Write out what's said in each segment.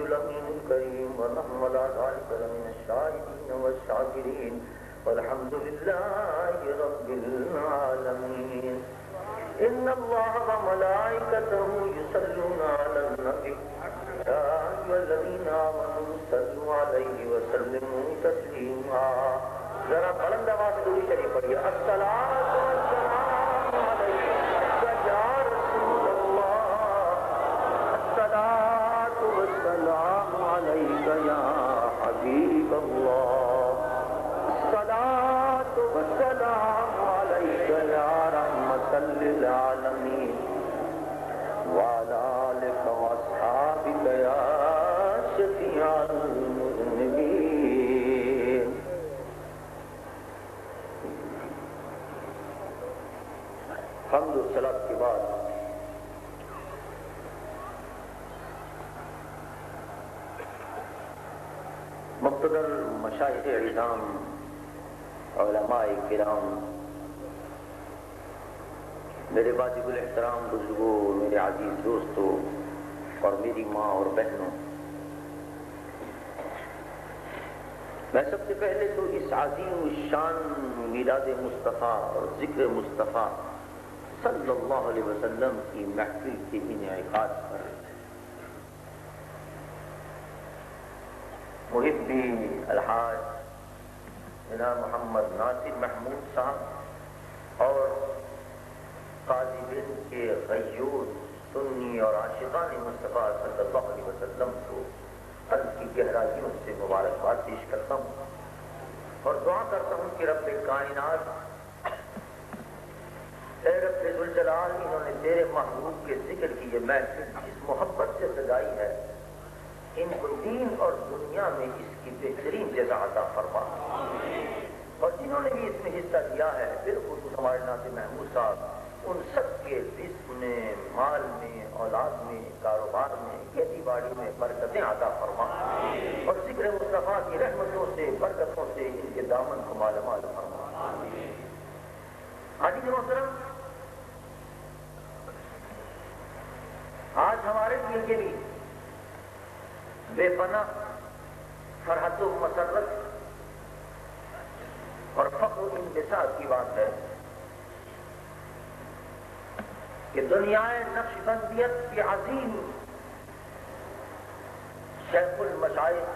الأمين الكريم ونحن على ذلك لمن الشاهدين والشاكرين والحمد لله رب العالمين. إن الله وملائكته يصلون على النبي يا أيها الذين آمنوا صلوا عليه وسلموا تسليما. ذرا بلند آواز سے درود شریف پڑھیے. الصلاۃ والسلام علیک یا رسول اللہ، الصلاۃ والسلام علیک یا حبیب اللہ، الصلاۃ والسلام علیک یا رحمۃ للعالمین وعلی آلک واصحابک یا شفیع المذنبین. حمد و صلاۃ کے بعد مقتدر مشائخ اعظام، علماء کرام، میرے واجب الاحترام بزرگوں، میرے عزیز دوستوں اور میری ماں اور بہنوں، میں سب سے پہلے تو اس عظیم الشان میلاد مصطفیٰ اور ذکر مصطفیٰ صلی اللہ علیہ وسلم کی محفل کے انعقاد پر محبی الحاج جناب محمد ناصر محمود صاحب اور قاضی بن کے غیور سنی اور عاشقان مصطفیٰ صلی اللہ علیہ وسلم کو قلب کی گہرائیوں سے مبارکباد پیش کرتا ہوں اور دعا کرتا ہوں کہ رب کائنات، اے رب ذوالجلال، انہوں نے تیرے محبوب کے ذکر کی یہ محفل جس محبت سے سجائی ہے، ان کو دین اور دنیا میں اس کی بہترین جزا عطا فرما، اور جنہوں نے بھی اس میں حصہ لیا ہے بالخصوص ہمارے ناصر محمود صاحب، ان سب کے جسم میں، مال میں، اولاد میں، کاروبار میں، کھیتی باڑی میں برکتیں عطا فرما، اور ذکر مصطفیٰ کی رحمتوں سے، برکتوں سے ان کے دامن کو مالا مال فرما. حاجی محترم، آج ہمارے لیے یہ بھی بے پناہ فرحت و مسرت اور فخر و انبساط کی بات ہے کہ دنیائے نقش بندیت کی عظیم شیخ المشائخ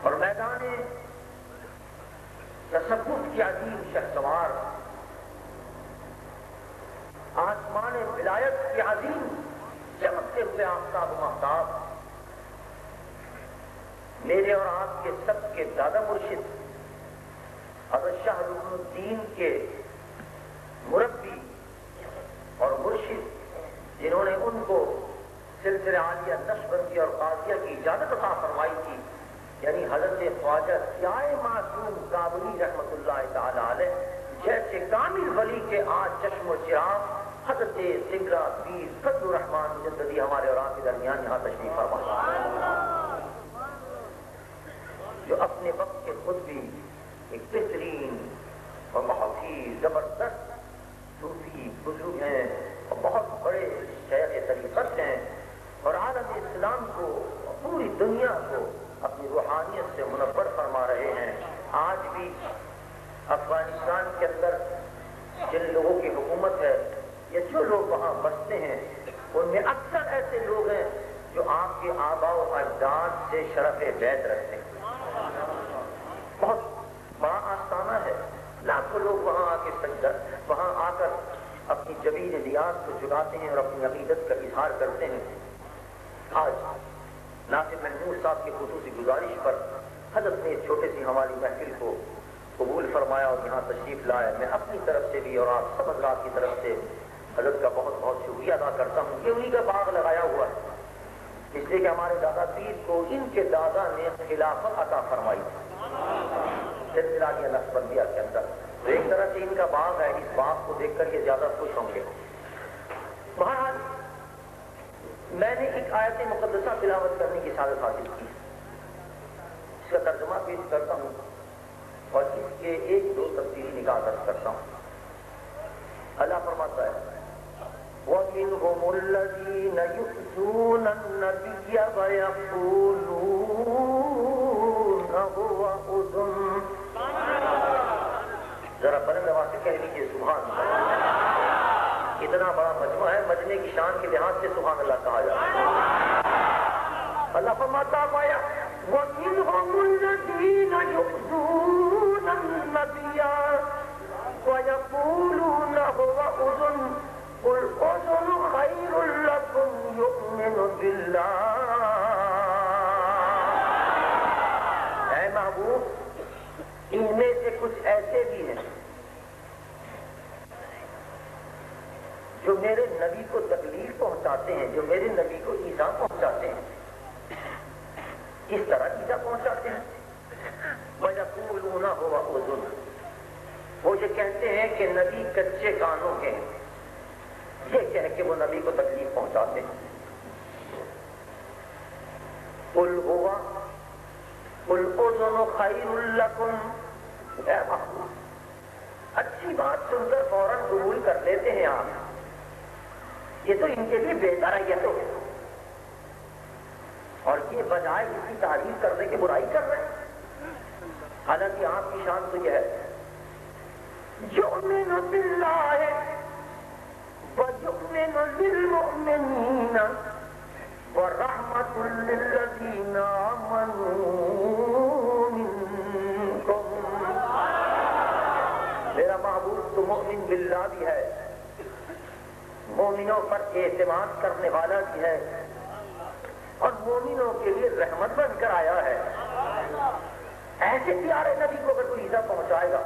اور میدان تصوف کی عظیم شہسوار، آسمان ولایت کی عظیم چمکتے ہوئے آفتاب و مہتاب، میرے اور آپ کے سب کے دادا مرشد حضرت شاہ رکن الدین کے مربی اور مرشد، جنہوں نے ان کو سلسلہ عالیہ نقشبندی اور قاضیہ کی اجازت عطا فرمائی تھی، یعنی حضرت خواجہ ضیاء معصوم کابلی رحمۃ اللہ تعالی علیہ جیسے کامل ولی کے آج چشم و چراغ حضرت سنگرا پیر فضل الرحمان مجددی ہمارے اور آپ کے درمیان یہاں تشریف فرما، جو اپنے وقت کے خود بھی ایک بہترین اور بہت ہی زبردست صوفی بزرگ ہیں اور بہت بڑے شیخ طریقت ہیں، اور عالم اسلام کو اور پوری دنیا کو اپنی روحانیت سے منور فرما رہے ہیں. آج بھی افغانستان کے اندر جن لوگوں کی حکومت ہے یا جو لوگ وہاں بستے ہیں، ان میں اکثر ایسے لوگ ہیں جو آپ کے آباء و اجداد سے شرف بیعت رکھتے ہیں. بہت بڑا آستانہ ہے، لاکھوں لوگ وہاں آ کر اپنی جبین نیاز کو جگاتے ہیں اور اپنی عقیدت کا اظہار کرتے ہیں. آج ناصر محمود صاحب کی خصوصی گزارش پر حضرت نے چھوٹے سی ہماری محفل کو قبول فرمایا اور یہاں تشریف لائے. میں اپنی طرف سے بھی اور آپ سب حضرات کی طرف سے حضرت کا بہت بہت شکریہ ادا کرتا ہوں کہ انہی کا باغ لگایا ہوا ہے، اس لیے کہ ہمارے دادا پیر کو ان کے دادا نے خلافت عطا فرمائی تھی سلسلہ عالیہ نقشبندیہ کے اندر، تو ایک طرح سے ان کا باغ ہے. اس باغ کو دیکھ کر یہ زیادہ خوش ہوں گے. بہرحال میں نے ایک آیت مقدسہ تلاوت کرنے کی سعادت حاصل کی، اس کا ترجمہ پیش کرتا ہوں اور اس کے ایک دو تفصیلی نگاہ درج کرتا ہوں. اللہ فرماتا ہے ومنهم الذين يؤذون النبي ويقولون هو أذن. ذرا بلند آواز سے کہہ لیجیے سبحان اللہ. اتنا بڑا مجمع ہے، مجمع کی شان کے لحاظ سے سبحان اللہ کہا جاتا ہے. اللہ فرماتا ہے وَمِنْهُمُ الَّذِينَ يُؤْذُونَ النَّبِيَّ وَيَقُولُونَ هُوَ أُذُنٌ قُلْ أُذُنُ خَيْرٌ لَكُمْ يُؤْمِنُ بِاللَّهِ. اے محبوب، ان میں سے کچھ ایسے بھی ہیں جو میرے نبی کو تکلیف پہنچاتے ہیں، جو میرے نبی کو ایذا پہنچاتے ہیں. کس طرح ایذا پہنچاتے ہیں؟ وَيَقُولُونَ هُوَ أُذُنٌ، وہ یہ کہتے ہیں کہ نبی کچے کانوں کے ہیں، یہ کہہ کے وہ نبی کو تکلیف پہنچاتے ہیں. قُلْ هُوَ قُلْ أُذُنُ خَيْرٌ لَكُمْ. اے محبوب، اچھی بات سن کر فوراً قبول کر لیتے ہیں آپ. یہ تو ان کے لیے بہتر ہے، یہ تو، اور یہ بجائے اس کی تعریف کرنے کے برائی کر رہے ہیں. حالانکہ آپ کی شان تو یہ ہے یؤمن باللہ ویؤمن للمؤمنین ورحمۃ للذین آمنوا منکم. میرا محبوب تو مؤمن باللہ بھی ہے، مومنوں پر اعتماد کرنے والا بھی ہے، اور مومنوں کے لیے رحمت بن کر آیا ہے. ایسے پیارے نبی کو اگر کوئی ایذا پہنچائے گا،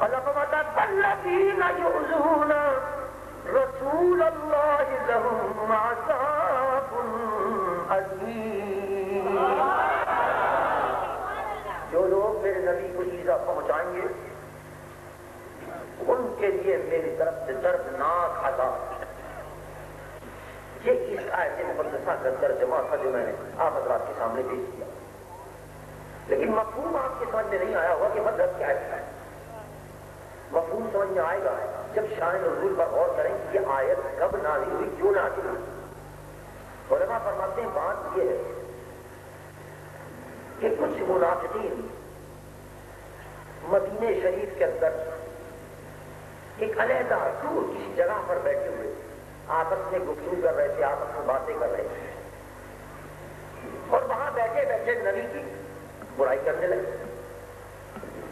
اللہ فرماتا ہے الذین یؤذون رسول اللہ لہم عذاب علیم. جو لوگ میرے نبی کو ایذا پہنچائیں گے ان کے لیے میری طرف سے دردناک عذاب. یہ اس آیت مقدسہ کا ترجمہ تھا جو میں نے آپ حضرات کے سامنے پیش کیا، لیکن مفہوم آپ کے سمجھ میں نہیں آیا ہوگا کہ مطلب کیا ہے. مفہوم سمجھ میں آئے گا جب شان نزول پر غور کریں کہ یہ آیت کب نازل ہوئی، کیوں نازل ہوئی. علماء فرماتے ہیں بات یہ ہے کہ کچھ منافقین مدینہ شریف کے اندر ایک علیحدہ دور کسی جگہ پر بیٹھے ہوئے آپس میں گفتگو کر رہے تھے، آپس میں باتیں کر رہے تھے، اور وہاں بیٹھے بیٹھے نبی کی برائی کرنے لگے،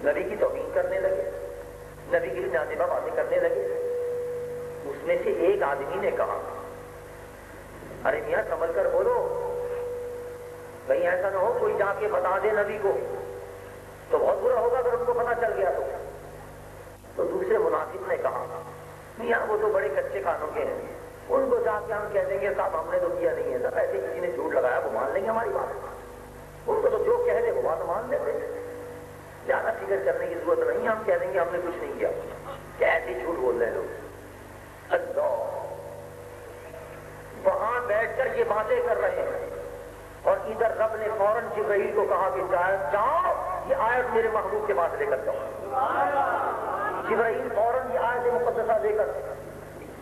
نبی کی توہین کرنے لگے، نبی کی نازیبہ باتیں کرنے لگے. اس میں سے ایک آدمی نے کہا ارے میاں سمجھ کر بولو، کہیں ایسا نہ ہو کوئی جا کے بتا دے نبی کو، تو بہت برا ہوگا اگر ان کو پتا چل گیا تو دوسرے منافق نے کہا میاں وہ تو بڑے کچے کانوں کے ہیں، ان کو جا کے ہم کہہ دیں گے صاحب ہم نے تو کیا نہیں ہے، سب ایسے کسی نے جھوٹ لگایا وہ مان لیں گے ہماری بات، ان کو تو جو کہہ دے وہ بات مان لیتے، زیادہ فکر کرنے کی ضرورت نہیں، ہم کہہ دیں گے ہم نے کچھ نہیں کیا. کیا ایسے جھوٹ بول رہے لوگ. اللہ وہاں بیٹھ کر یہ باتیں کر رہے ہیں، اور ادھر رب نے فوراً جبرائیل کو کہا کہ جاؤ یہ آیت میرے محبوب کے پاس لے کر جاؤ. جبرائیل فوراً یہ آیت مقدسہ لے کر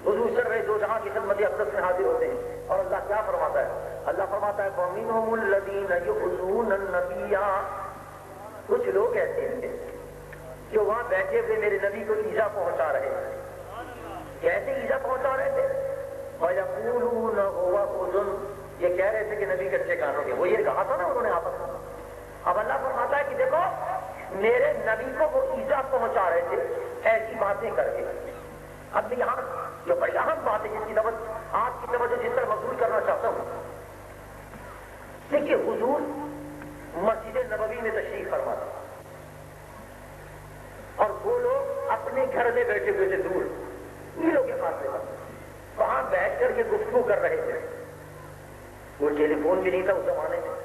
حضور سرور دو جہاں کی خدمت اقدس میں حاضر ہوتے ہیں، اور اللہ کیا فرماتا ہے؟ اللہ فرماتا ہے وَمِنْهُمُ الَّذِينَ يُؤْذُونَ النَّبِيَّ. کچھ لوگ ایسے ہیں جو وہاں بیٹھے ہوئے میرے نبی کو ایذا پہنچا رہے ہیں. کیسے ایذا پہنچا رہے تھے؟ وَيَقُولُونَ هُوَ أُذُنٌ، یہ کہہ رہے تھے کہ نبی کچے کانوں کے. وہ یہ کہا تھا نا انہوں نے آپس میں. اب اللہ فرماتا ہے کہ دیکھو میرے نبی کو وہ ایذا پہنچا رہے تھے ایسی باتیں کر کے. اب یہاں جو بڑی اہم بات ہے جس کی آپ کی توجہ جس طرح مبذول کرنا چاہتا ہوں، دیکھیے حضور مسجد نبوی میں تشریف فرما تھا، اور وہ لوگ اپنے گھر میں بیٹھے ہوئے تھے دور میلوں کے فاصلے پر، وہاں بیٹھ کر کے گفتگو کر رہے تھے. وہ ٹیلی فون بھی نہیں تھا اس زمانے میں،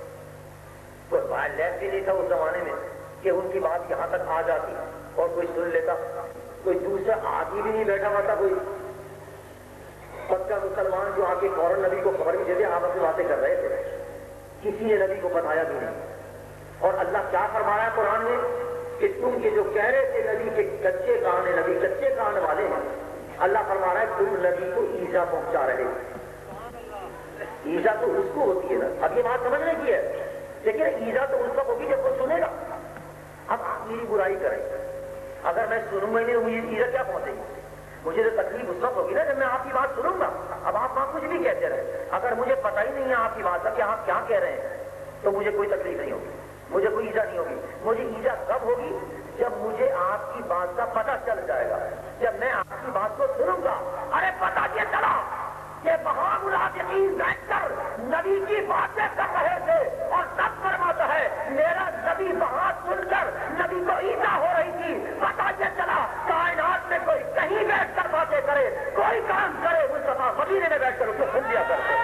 کوئی موبائل لیب بھی نہیں تھا اس زمانے میں کہ ان کی بات یہاں تک آ جاتی اور کوئی سن لیتا. کوئی دوسرا آدمی بھی نہیں بیٹھا ہوا تھا، کوئی پکا مسلمان جو آ کے فوراً نبی کو خبر بھی دے دے آپس میں باتیں کر رہے تھے. کسی نے نبی کو بتایا بھی نہیں. اور اللہ کیا فرمایا ہے قرآن میں کہ تم یہ جو کہہ رہے تھے نبی کے کچے کان ہیں، نبی کچے کان والے ہیں، اللہ فرما رہا ہے تم نبی کو ایذا پہنچا رہے تھے. ایذا تو اس کو ہوتی ہے نا, اب یہ بات سمجھنے کی ہے, لیکن ایذا تو اس وقت ہوگی جب وہ سنے گا. اب آپ میری برائی کریں, اگر میں سنوں گا نہیں تو مجھے ایذا کیا پہنچے گی؟ مجھے تو تکلیف اس وقت ہوگی نا جب میں آپ کی بات سنوں گا. اب آپ کچھ بھی کہتے رہے, اگر مجھے پتہ ہی نہیں ہے آپ کی بات کا کہ آپ کیا کہہ رہے ہیں, تو مجھے کوئی تکلیف نہیں ہوگی, مجھے کوئی ایذا نہیں ہوگی. مجھے ایذا کب ہوگی؟ جب مجھے آپ کی بات کا پتہ چل جائے گا, جب میں آپ کی بات کو سنوں گا. ارے پتہ یہ چلا کہ وہاں منافقین بیٹھ کر نبی کی باتیں کر رہے تھے اور سب فرماتا ہے میرا نبی وہاں سن کر نبی کو ایذا ہو رہی تھی. پتہ یہ چلا کائنات میں کوئی کہیں بیٹھ کر باتیں کرے, کوئی کام کرے, مصطفیٰ مدینے میں بیٹھ کر اس کو سن لیا کرتے.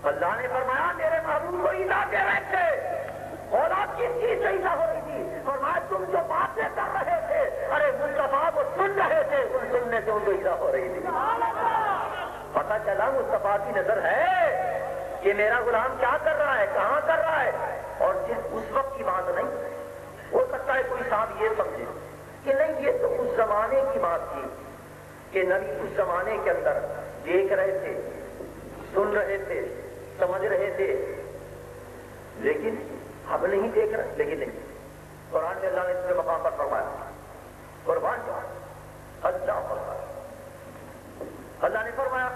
اللہ نے فرمایا میرے محبوب کو ایذا دے رہے تھے, اولاد کس چیز سے ایذا ہو رہی تھی؟ فرمایا تم جو باتیں کر رہے تھے, ارے مصطفیٰ وہ سن رہے تھے, ان سننے سے ان کو ایذا ہو رہی تھی. پتہ چلا مصطفیٰ کی نظر ہے کہ میرا غلام کیا کر رہا ہے, کہاں کر رہا ہے. اور اس وقت کی بات نہیں, ہو سکتا ہے کوئی صاحب یہ سمجھے کہ نہیں یہ تو اس زمانے کی بات تھی کہ نبی اس زمانے کے اندر دیکھ رہے تھے, سن رہے تھے, سمجھ رہے تھے, لیکن اب نہیں دیکھ رہے. لیکن نہیں, قرآن میں اللہ نے اس مقام پر فرمایا, قربان جاؤ اللہ فرمایا, اللہ نے فرمایا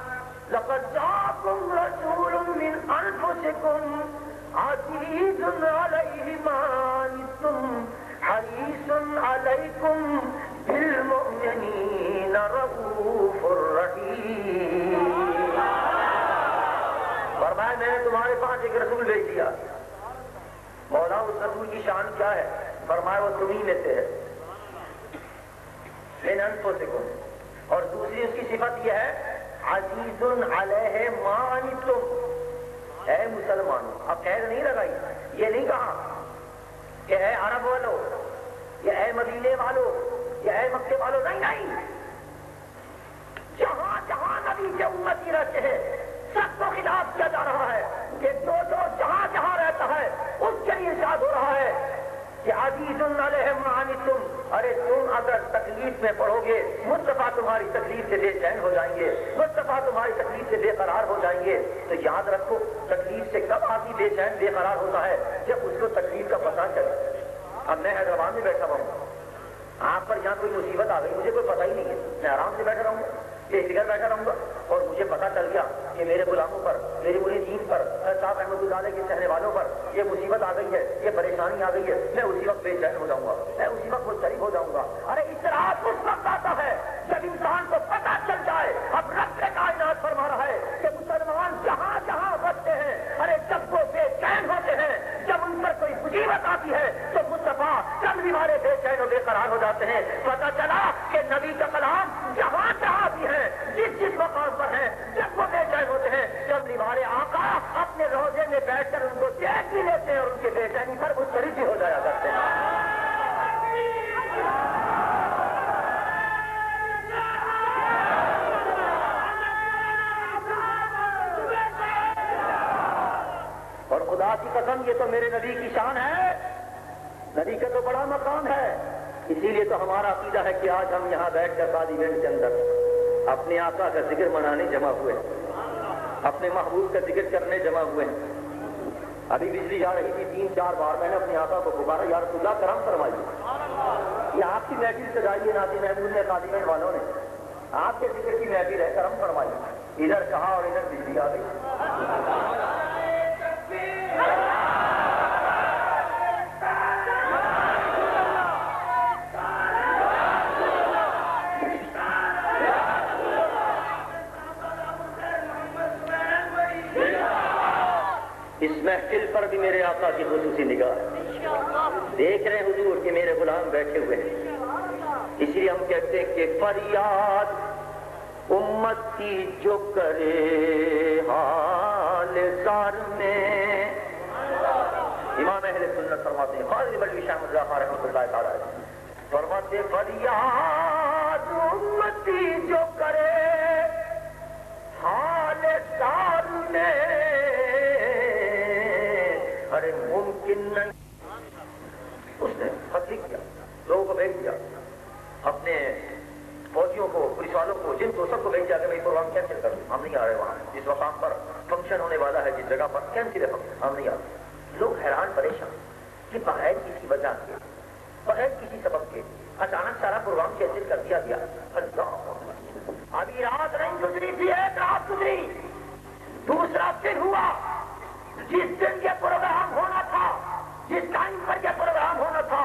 لقد جاءكم رسول من انفسكم عزيز عليه ما عنتم حريص عليكم بالمؤمنين رؤوف رحيم. فرمایا میں نے تمہارے پاس ایک رسول بھیج دیا. مولا اس رسول کی شان کیا ہے؟ فرمایا وہ تمہیں میں سے ہے, من انفسکم. اور دوسری اس کی صفت یہ ہے عزیز علیہ ما عنتم. اے مسلمانوں, اب قید نہیں لگائی, یہ نہیں کہا کہ اے عرب والو, یا اے مدینے والو, یا اے مکے والو, نہیں نہیں, جہاں جہاں نبی کے امتی رہتے ہیں سب کو خلاف کیا جا رہا ہے کہ جو جہاں جہاں رہتا ہے اس کے لیے ارشاد ہو رہا ہے کہ عزیز علیہ ما عنتم. ارے تم اگر تکلیف میں پڑو گے مصطفیٰ تمہاری تکلیف سے بے چین ہو جائیں گے, مصطفیٰ تمہاری تکلیف سے بے قرار ہو جائیں گے. تو یاد رکھو تکلیف سے کب آدمی بے چین بے قرار ہوتا ہے؟ جب اس کو تکلیف کا پتہ چلے. اب میں حیدرآباد میں بیٹھا ہوں, آپ پر یہاں کوئی مصیبت آ گئی, مجھے کوئی پتہ ہی نہیں ہے, میں آرام سے بیٹھا رہوں گا, بے فکر بیٹھا رہوں گا, اور مجھے پتہ چل گیا کہ میرے غلاموں پر, میری مری دین پر, صاحب احمد اللہ علیہ کے چہنے والوں پر یہ مصیبت آ گئی ہے, یہ پریشانی آ گئی ہے, میں اسی وقت بے چین ہو جاؤں گا, میں اسی وقت مضطرب ہو جاؤں گا. ارے اضطراب اس وقت آتا ہے جب انسان کو پتہ چل جائے. اب رب کائنات فرما رہا ہے کہ مسلمان جہاں جہاں بستے ہیں, ارے جب وہ بے چین ہوتے ہیں, جب ان پر کوئی مصیبت آتی ہے تو مصطفیٰ کب ہمارے بے چین و بے قرار ہو جاتے ہیں. پتہ چلا کہ نبی کا کلام جہاں جہاں بھی ہے, جس جس مقام پر ہے, جب وہ بے چین ہوتے ہیں, جب ہمارے آقا اپنے روزے میں بیٹھ کر ان کو دیکھ بھی لیتے ہیں اور ان کے بے چینی پر مضطرب بھی ہو جایا کرتے ہیں. اور خدا کی قسم یہ تو میرے نبی کی شان ہے, نبی کا تو بڑا مقام ہے. اسی لیے تو ہمارا عقیدہ ہے کہ آج ہم یہاں بیٹھ کر شادی ایونٹ کے اندر اپنے آقا کا ذکر منانے جمع ہوئے ہیں, اپنے محبوب کا ذکر کرنے جمع ہوئے ہیں. ابھی بجلی آ رہی تھی 3-4 بار میں نے اپنے آقا کو پکارا, یا رسول اللہ کرم فرمائیے, یہ آپ کی محفل سجائی ہے ناطق محمود نے, شادی ایونٹ والوں نے, آپ کے ذکر کی محفل ہے, کرم فرمائیے. ادھر کہا اور ادھر بجلی آ گئی. اس محفل پر بھی میرے آقا کی خصوصی نگاہ ہے, دیکھ رہے ہیں حضور کہ میرے غلام بیٹھے ہوئے ہیں. اسی لیے ہم کہتے ہیں کہ فریاد امت کی جو کرے حال زار میں. امام اہل سنت فرماتے ہیں, خالد بلوی شاہ رحمۃ اللہ تعالی فرماتے فریاد امت مستی جو کرے حال سال میں، ارے ممکن نہیں. اس نے خط لکھ دیا، لوگوں کو بھیج دیا، اپنے فوجیوں کو، پولیس والوں کو، جن کو سب کو بھیج دیا کہ بھائی پروگرام کینسل کر دو، ہم نہیں آ رہے وہاں، جس مقام پر فنکشن ہونے والا ہے، جس جگہ پر کینسل ہے ہم نہیں آ رہے. لوگ حیران پریشان کہ بغیر کسی وجہ کے، بغیر کسی سبب کے اچانک سارا پروگرام کینسل کر دیا گیا. اللہ، ابھی رات نہیں گزری تھی، ایک رات گزری، دوسرا دن ہوا. جس دن یہ پروگرام ہونا تھا، جس ٹائم پر یہ پروگرام ہونا تھا،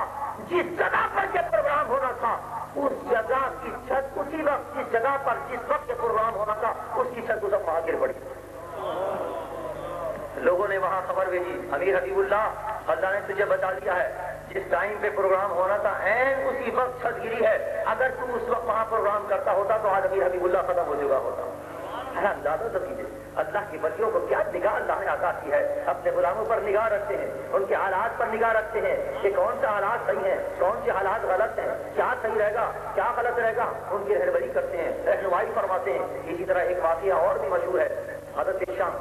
جس جگہ پر یہ پروگرام ہونا تھا، اس جگہ کی چھت اسی وقت، جس جگہ پر جس وقت یہ پروگرام ہونا تھا، اس کی چھت اس وقت وہاں گر پڑی. لوگوں نے وہاں خبر بھیجی، امیر حبیب اللہ، اللہ نے تجھے بتا دیا ہے، جس ٹائم پہ پروگرام ہونا تھا عین اسی وقت چھت گری ہے. اگر تو اس وقت وہاں پروگرام کرتا ہوتا تو آج امیر حبیب اللہ ختم ہو چکا ہوتا. اندازہ تو کیجیے اللہ کی بندیوں کو کیا نگاہ اللہ نے عطا کی ہے. اپنے غلاموں پر نگاہ رکھتے ہیں، ان کے حالات پر نگاہ رکھتے ہیں کہ کون سے حالات صحیح ہیں، کون سے حالات غلط ہیں، کیا صحیح رہے گا، کیا غلط رہے گا، ان کی رہنمائی کرتے ہیں، رہنمائی فرماتے ہیں. اسی طرح ایک واقعہ اور بھی مشہور ہے. حضرت شام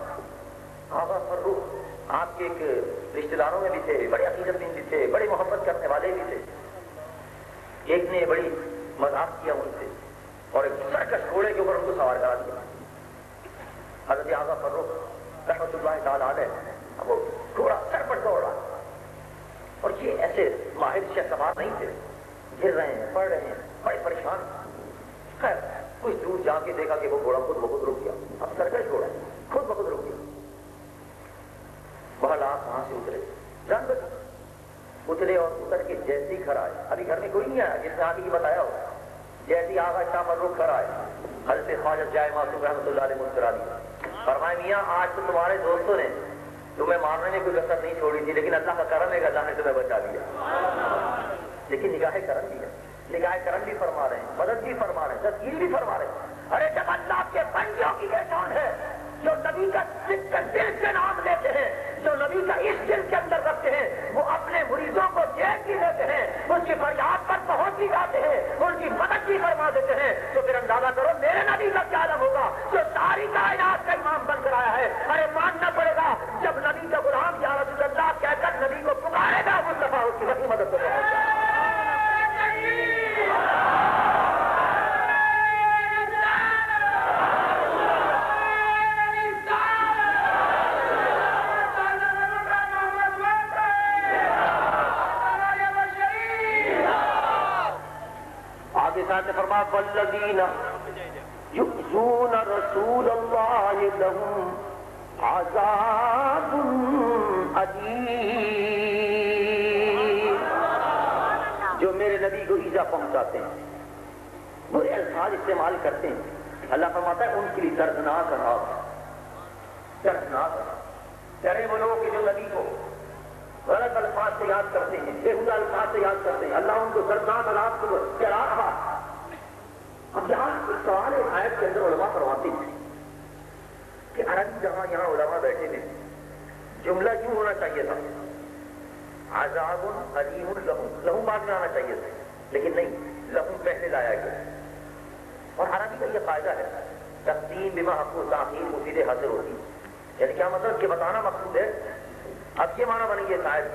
آغا فروخ آپ کے ایک رشتے داروں میں بھی تھے، بڑے عقیدت مند بھی تھے، بڑے محبت کرنے والے بھی تھے. ایک نے بڑی مذاق کیا ان سے اور ایک سرکش گھوڑے کے اوپر ان کو سوار کرا دیا. حضرت آغا فروخ رحمۃ اللہ تعالی علیہ، اب وہ گھوڑا سر پر دوڑ رہا اور یہ ایسے ماہر شہ سوار نہیں تھے، گر رہے ہیں، پڑ رہے ہیں، بڑے پریشان. خیر کچھ دور جا کے دیکھا کہ وہ گھوڑا خود بخود رک گیا. اب سرکش گھوڑا خود بخود رک گیا. بہرحال آپ وہاں سے اترے اور اتر کے جیسے ہی گھر آئے، ابھی گھر میں کوئی نہیں آیا جس نے آگے یہ بتایا ہو، جیسے ہی آغا شاہ فروخ گھر آئے، حضرت خواجہ جائے معصوم رحمۃ اللہ علیہ مسکرا دیا. فرمائے میاں آج تو تمہارے دوستوں نے تمہیں مارنے میں کوئی کسر نہیں چھوڑی تھی، لیکن اللہ کا کرم ہے کہ اللہ نے تمہیں بچا دیا. لیکن نگاہ کرم بھی ہے، نگاہ کرم بھی فرما رہے ہیں، مدد بھی فرما رہے ہیں، تذکیر بھی فرما رہے ہیں. ارے جب اللہ کے بندوں کی یہ شان ہے جو نبی کا دل سے نام لیتے ہیں، جو نبی کا اس دل کے اندر رکھتے ہیں، وہ اپنے مریضوں کو دیکھ بھی لیتے ہیں، اس کی فریاد پر پہنچ بھی جاتے ہیں، ان کی مدد بھی فرما دیتے ہیں. تو پھر اندازہ کرو میرے نبی کا کیا عالم ہوگا جو ساری کائنات کا امام بن کر آیا ہے. ارے ماننا پڑے گا جب نبی کا غلام یا رسول اللہ کہہ کر نبی کو پکارے گا، مصطفیٰ اس کی وہی مدد کرے گا. نے فرمایا والذین یؤذون رسول اللہ لهم عذاب علیم. جو میرے نبی کو ایذا پہنچاتے ہیں، برے الفاظ استعمال کرتے ہیں، اللہ فرماتا ہے ان کے لیے دردناک عذاب، دردناک. ڈرے وہ لوگ کہ جو نبی کو غلط الفاظ سے یاد کرتے ہیں، بےہودہ الفاظ سے یاد کرتے ہیں، اللہ ان کو دردناک عذاب کو ڈرا رہا. اب یہاں ایک سوال ہے، آیت کے اندر علماء فرماتے ہیں کہ عربی جہاں یہاں علماء بیٹھے ہیں، جملہ یوں ہونا چاہیے تھا عذاب علیم لہم، لہم بعد میں آنا چاہیے تھا، لیکن نہیں، لہم پہلے لایا گیا. اور عربی کا یہ قاعدہ ہے تقدیم بما حق و تاخیر مفید حاصل ہوتی. یعنی کیا مطلب کہ بتانا مقصود ہے. اب یہ معنی بنی ہے شاید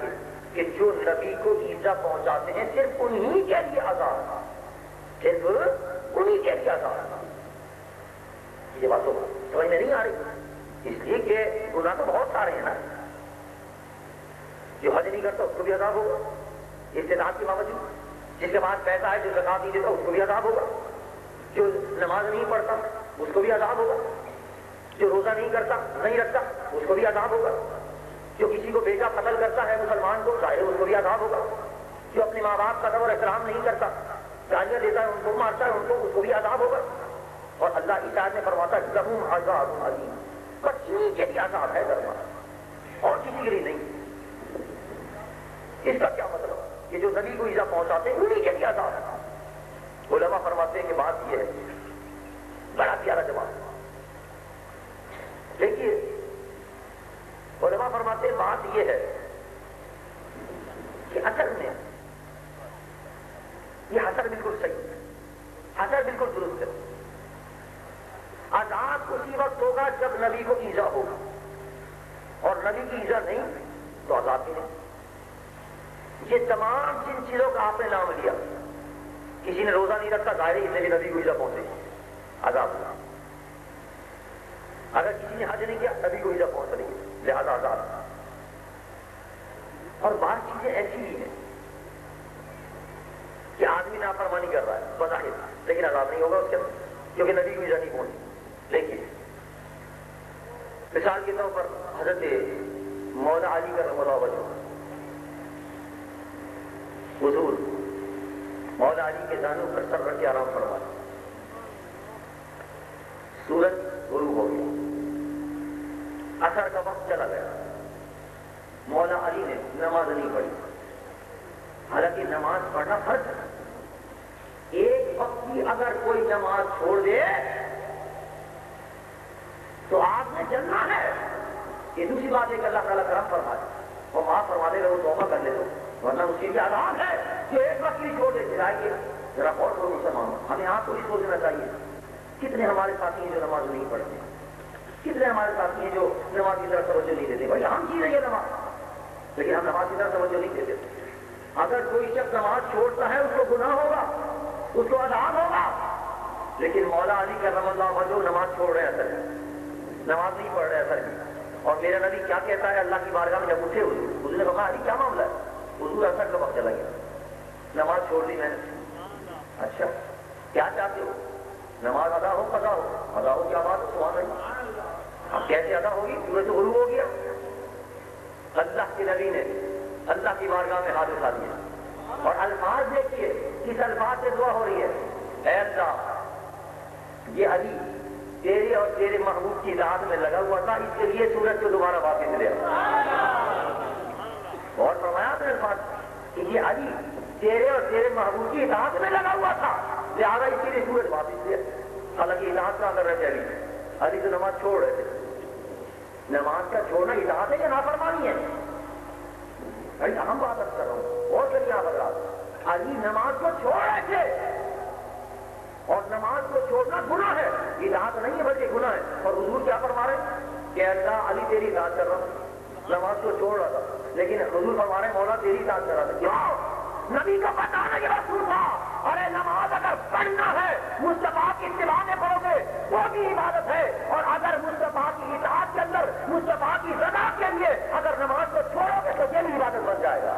کہ جو نبی کو ایذا پہنچاتے ہیں صرف انہی کے لیے عذاب، صرف انہی کے لیے عذاب. یہ بات تو سمجھ میں نہیں آ رہی، اس لیے کہ گناہ تو بہت سارے ہیں نا. جو حج نہیں کرتا اس کو بھی عذاب ہوگا استطاعت کے باوجود، جس کے پاس پیسہ ہے جو زکات نہیں دیتا اس کو بھی عذاب ہوگا، جو نماز نہیں پڑھتا اس کو بھی عذاب ہوگا، جو روزہ نہیں کرتا نہیں رکھتا اس کو بھی عذاب ہوگا، جو کسی کو بیٹا قتل کرتا ہے مسلمان کو ظاہر اس کو بھی عذاب ہوگا، جو اپنے ماں باپ کا ادب اور احترام نہیں کرتا، گالیاں دیتا ہے ان کو، مارتا ہے ان کو، اس کو بھی عذاب ہوگا. اور اللہ اس آیت میں فرماتا ہے لہم عذاب علیم، بس انہی کے لیے عذاب ہے درمان، اور کسی کے لیے نہیں. اس کا کیا مطلب کہ جو نبی کو ایذا پہنچاتے ہیں انہی کے لیے عذاب ہے. علماء فرماتے ہیں کہ بات یہ ہے، بڑا پیارا جواب. دیکھیے علماء فرماتے ہیں بات یہ ہے کہ اصل میں یہ حسر بالکل صحیح ہے اثر بالکل درست ہے. عذاب اسی وقت ہوگا جب نبی کو ایذا ہوگا، اور نبی کی ایذا نہیں تو عذاب بھی نہیں. یہ تمام جن چیزوں کا آپ نے نام لیا، کسی نے روزہ نہیں رکھا ظاہر اس سے بھی نبی کو ایذا پہنچے گی، عذاب ہوگا. اگر کسی نے حج نہیں کیا نبی کو ایذا پہنچ رہی ہے، لہذا عذاب. اور بعض چیزیں ایسی ہی ہیں کہ آدمی نافرمانی کر رہا ہے بظاہر، لیکن عذاب نہیں ہوگا اس کے اندر کیونکہ نبی کو ایذا نہیں پہنچی. لیکن مثال کے طور پر حضرت مولا علی کا رحمۃ اللہ وجہ، حضور مولا علی کے دانوں پر سر رکھ کے آرام فرما، سورج غروب ہو گیا، عصر کا وقت چلا گیا، مولا علی نے نماز نہیں پڑھی. حالانکہ نماز پڑھنا فرض ہے. ایک وقت کی اگر کوئی نماز چھوڑ دے تو آپ نے جلنا ہے. یہ دوسری بات ہے کہ اللہ تعالیٰ کرم فرما دے اور معاف فرما دے، وہ توبہ کر لے تو، ورنہ اس کے لیے عذاب ہے کہ ایک وقت کی چھوڑ دے. چلائیے ذرا غور کرو مسلمان، ہمیں آپ کو بھی سوچنا چاہیے. کتنے ہمارے ساتھی ہیں جو نماز نہیں پڑھتے، کتنے ہمارے ساتھی ہیں جو نماز کی طرف توجہ نہیں دیتے. بھائی ہم جی رہے ہیں نماز، لیکن ہم نماز کی طرف توجہ نہیں دیتے. اگر کوئی شخص نماز چھوڑتا ہے اس کو گناہ ہوگا، اس کو عذاب ہوگا. لیکن مولا علی کرم اللہ وجہ نماز چھوڑ رہے ہیں، اثر نماز نہیں پڑھ رہے اثر کی. اور میرا نبی کیا کہتا ہے اللہ کی بارگاہ میں جب اٹھے ہوئے، حضور نے کہا علی کیا معاملہ ہے؟ حضور اثر کا وقت چلا گیا، نماز چھوڑ دی میں نے. اچھا کیا چاہتے ہو؟ نماز ادا ہو قضا ہو؟ ادا ہو کیا بات ہے، سبحان اللہ. اب کیسے ادا ہوگی؟ سورج تو غروب ہو گیا. اللہ کے نبی نے اللہ کی بارگاہ میں ہاتھ اٹھا دیا اور الفاظ دیکھیے کس الفاظ سے دعا ہو رہی ہے. اے اللہ یہ علی تیرے اور تیرے محبوب کی اطاعت میں لگا ہوا تھا، اس کے لیے سورج کو دوبارہ واپس لے. اور فرمایا اپنے الفاظ کہ یہ علی تیرے اور تیرے محبوب کی اطاعت میں لگا ہوا تھا، لہٰذا اس کے لیے سورج واپس لے. حالانکہ اطاعت کہاں کر رہے تھے علی تو نماز چھوڑ رہے تھے. نماز کا چھوڑنا اطاعت ہے یا نافرمانی ہے؟ بھائی ہم بات کر رہا ہوں اور کیا حضرات، علی نماز کو چھوڑ رہے تھے اور نماز کو چھوڑنا گناہ ہے، اطاعت نہیں ہے بلکہ گناہ ہے. اور حضور کیا فرما رہے ہیں کہ اللہ علی تیری اطاعت کر رہا ہوں، نماز کو چھوڑ رہا تھا، لیکن حضور فرما رہے ہیں مولا تیری اطاعت کر رہا تھا. کیوں؟ نبی کا بتانا یہ رسول تھا. ارے نماز اگر پڑھنا ہے مصطفیٰ کی اتباع میں پڑھو گے وہ بھی عبادت ہے، اور اگر مصطفیٰ کی اطاعت کے اندر مصطفیٰ کی رضا کے لیے اگر نماز کو چھوڑو گے تو یہ بھی عبادت بن جائے گا.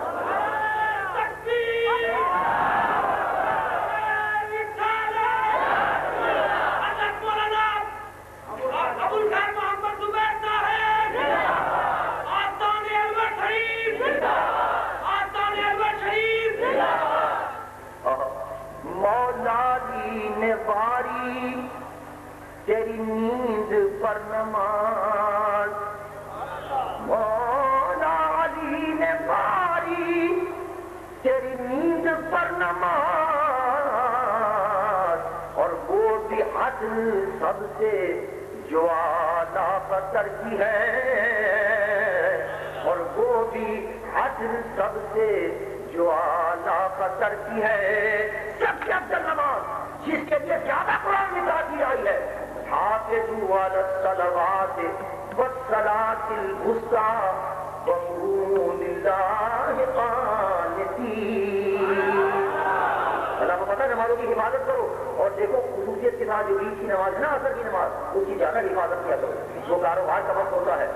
تیری نیند پر نماز، مولا علی نے باری تیری نیند پر نماز، اور وہ بھی عدل سب سے جو اعلیٰ قدر کی ہے، اور وہ بھی عدل سب سے جو اعلیٰ قدر کی ہے. سب سے افضل نماز جس کے لیے زیادہ قرآن میں تاکید آئی ہے، حافظوا علی الصلوات والصلاة الوسطى وقوموا للہ قانتین. اللہ کو پتہ ہے نمازوں کی حفاظت کرو، اور دیکھو خصوصیت کے ساتھ جو عید کی نماز ہے نا، عصر کی نماز، اس کی زیادہ حفاظت کیا کرو. وہ کاروبار کا وقت ہوتا ہے،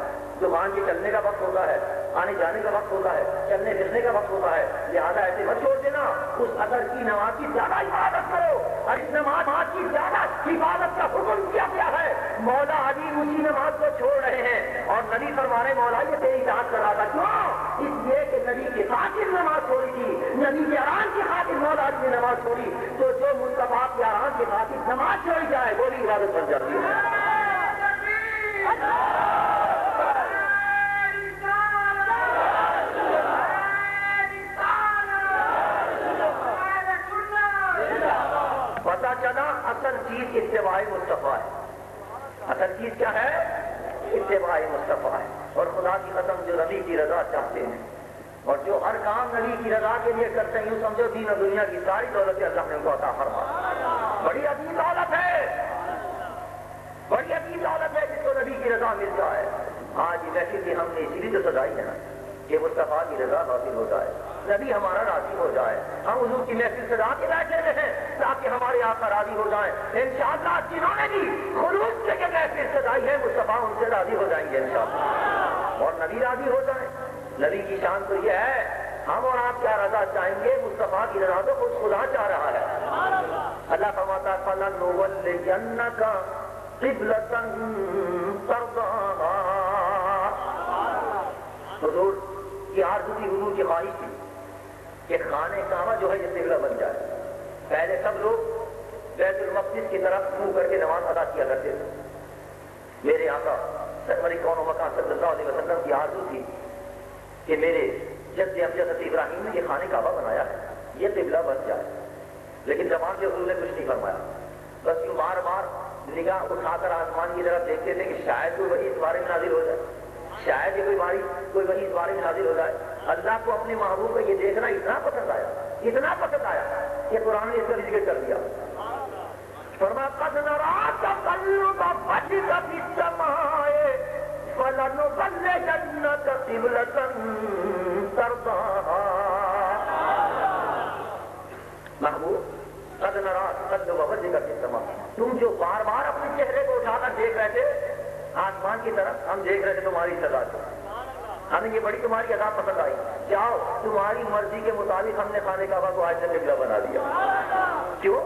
دکان کے چلنے کا وقت ہوتا ہے، آنے جانے کا وقت ہوتا ہے، چلنے پھرنے کا وقت ہوتا ہے، لہٰذا ایسے مت چھوڑ دینا. اس عصر کی نماز کی زیادہ حفاظت کرو، اور اس نماز کی زیادہ حفاظت کا حکم کیا گیا ہے. مولا علی اسی نماز کو چھوڑ رہے ہیں اور نبی فرما رہے مولا یہ تیری اطاعت کر رہا تھا. کیوں؟ اس لیے کہ نبی کی خاطر نماز چھوڑی تھی، نبی کے آرام کی خاطر مولا علی نے نماز چھوڑی. تو جو مصطفیٰ کے آرام کی خاطر نماز چھوڑی جائے وہ بھی عبادت بن جاتی ہے. پتا چلا اصل چیز اتباع مصطفیٰ ہے. اصل چیز کیا ہے؟ اتباع مصطفیٰ ہے. اور خدا کی قسم جو نبی کی رضا چاہتے ہیں اور جو ہر کام نبی کی رضا کے لیے کرتے ہیں، یوں سمجھو دین و دنیا کی ساری دولتیں اللہ نے ان کو عطا فرما. بڑی محفل کی ہم نے اسی لیے تو سجائی ہے نا کہ مصطفیٰ کی رضا حاصل ہو جائے، نبی ہمارا راضی ہو جائے. ہم حضور کی محفل سجا کے بیٹھے ہوئے ہیں تاکہ ہمارے آقا راضی ہو جائیں. انشاءاللہ جنہوں نے بھی خلوص سے کہ محفل سجائی ہے مصطفیٰ ان سے راضی ہو جائیں گے انشاءاللہ، اور نبی راضی ہو جائیں. نبی کی شان تو یہ ہے ہم اور آپ کیا رضا چاہیں گے، مصطفیٰ کی رضا تو خود خدا چاہ رہا ہے. اللہ فرماتا ہے فَلَنُوَلِّيَنَّكَ قِبْلَةً تَرْضَاهَا. حضور کی آرزو تھی، حضور کی خواہش تھی کہ خانہ کعبہ جو ہے یہ قبلہ بن جائے. پہلے سب لوگ بیت المقدس کی طرف منہ کر کے نماز ادا کیا کرتے تھے. میرے آقا سرور کون و مکان صلی اللہ علیہ وسلم کی آرزو تھی کہ میرے جد امجد حضرت ابراہیم نے یہ خانہ کعبہ بنایا ہے، یہ قبلہ بن جائے. لیکن زبان سے حضور نے کچھ نہیں فرمایا، بس یوں بار بار نگاہ اٹھا کر آسمان کی طرف دیکھتے تھے کہ شاید کوئی وحی اس بارے میں نازل ہو جائے، شاید یہ کوئی وحی اس بارے میں نازل ہو جائے. اللہ کو اپنے محبوب کا یہ دیکھنا اتنا پسند آیا کہ قرآن نے اس کا ذکر کر دیا. فرمایا قد نرى تقلب وجهك في السماء فلنولينك قبلة ترضاها. محبوب قد نرى تقلب وجهك في السماء، تم جو بار بار اپنے چہرے کو اٹھا کر دیکھ رہے تھے آسمان کی طرف، ہم دیکھ رہے تھے تمہاری سزا کو. ہمیں یہ بڑی تمہاری ادا پسند آئی. جاؤ تمہاری مرضی کے مطابق ہم نے خانہ کعبہ کو آج سے قبلہ بنا دیا. کیوں؟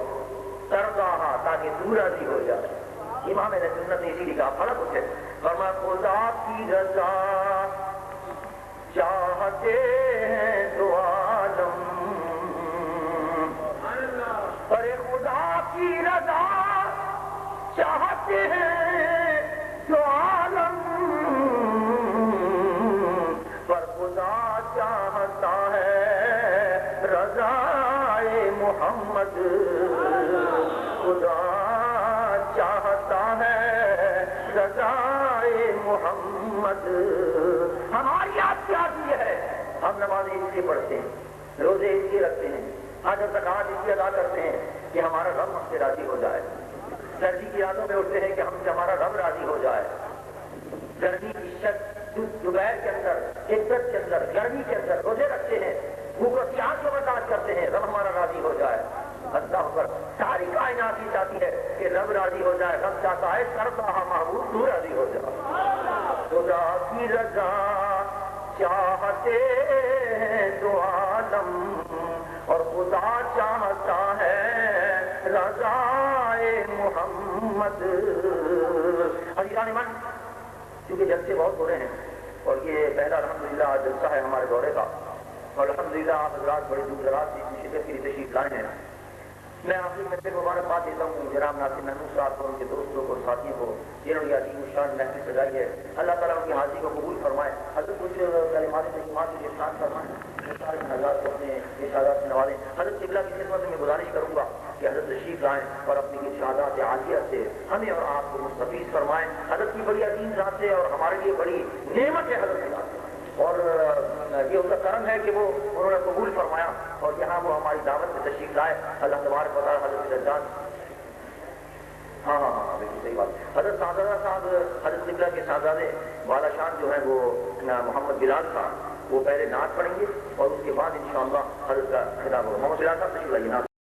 ترضاہا، تاکہ تو راضی ہو جائے. امام اہل سنت نے اسی لکھا فرق اسے فرمایا خدا کی رضا چاہتے ہیں دو عالم، ارے خدا کی رضا چاہتے ہیں دو عالم، پر خدا چاہتا ہے رضائے محمد. خدا چاہتا ہے رضائے محمد. ہماری آپ کی عادت یہ ہے، ہم نمازیں اس لیے پڑھتے ہیں، روزے اس لیے رکھتے ہیں، حج اور زکوٰۃ اس لیے ادا کرتے ہیں کہ ہمارا رب ہم سے راضی ہو جائے. سردی کی راتوں میں اٹھتے ہیں کہ ہم سے ہمارا رب راضی ہو جائے. گرمی کی دوپہر کے اندر، عزت کے اندر، گرمی کے اندر روزے رکھتے ہیں، بھوک اور پیاس کو برداشت کرتے ہیں رب ہمارا راضی ہو جائے. اللہ پر ساری کائنات ہی چاہتی ہے کہ رب راضی ہو جائے. رب چاہتا ہے کرتا محبوب تو راضی ہو جائے. خدا کی رضا چاہتے ہیں دو عالم، اور خدا چاہتا ہے رضائے محمد. عزیزان ایمان، چونکہ جلسے بہت ہو رہے ہیں اور یہ پہلا الحمدللہ جلسہ ہے ہمارے دورے کا، اور الحمدللہ آپ حضرات بڑے دور دراز سے شدت کے لیے تشریف لائے ہیں. میں آخر میں پھر مبارکباد دیتا ہوں جناب ناصر محمود صاحب کو، ان کے دوستوں کو، ساتھیوں کو جنہوں نے عظیم الشان محفل سجائی ہے. اللہ تعالیٰ ان کی حاضری کو قبول فرمائے. حضرت کچھ کلمات تقریبات کے ارشاد فرمائیں، سارے حضرات کو اپنے ارشادات سے نوازیں. حضرت قبلہ کی خدمت میں گزارش کروں گا کہ حضرت تشریف لائیں اور اپنی ارشادات عالیہ سے ہمیں اور آپ کو مستفیض فرمائیں. حضرت کی بڑی عظیم ذات سے اور ہمارے لیے بڑی نعمت ہے حضرت کی ذات سے، اور یہ ان کا کرم ہے کہ وہ انہوں نے قبول فرمایا اور یہاں وہ ہماری دعوت میں تشریف لائے. اللہ تبارک و تعالیٰ حضرت رضان ہاں بالکل صحیح بات. حضرت صاحبزادہ صاحب حضرت قبلہ کے صاحبزادے والا شان جو ہیں وہ محمد بلال صاحب، وہ پہلے نعت پڑھیں گے اور اس کے بعد انشاءاللہ حضرت کا خطاب ہوگا. محمد بلال صاحب تشریف لائیے.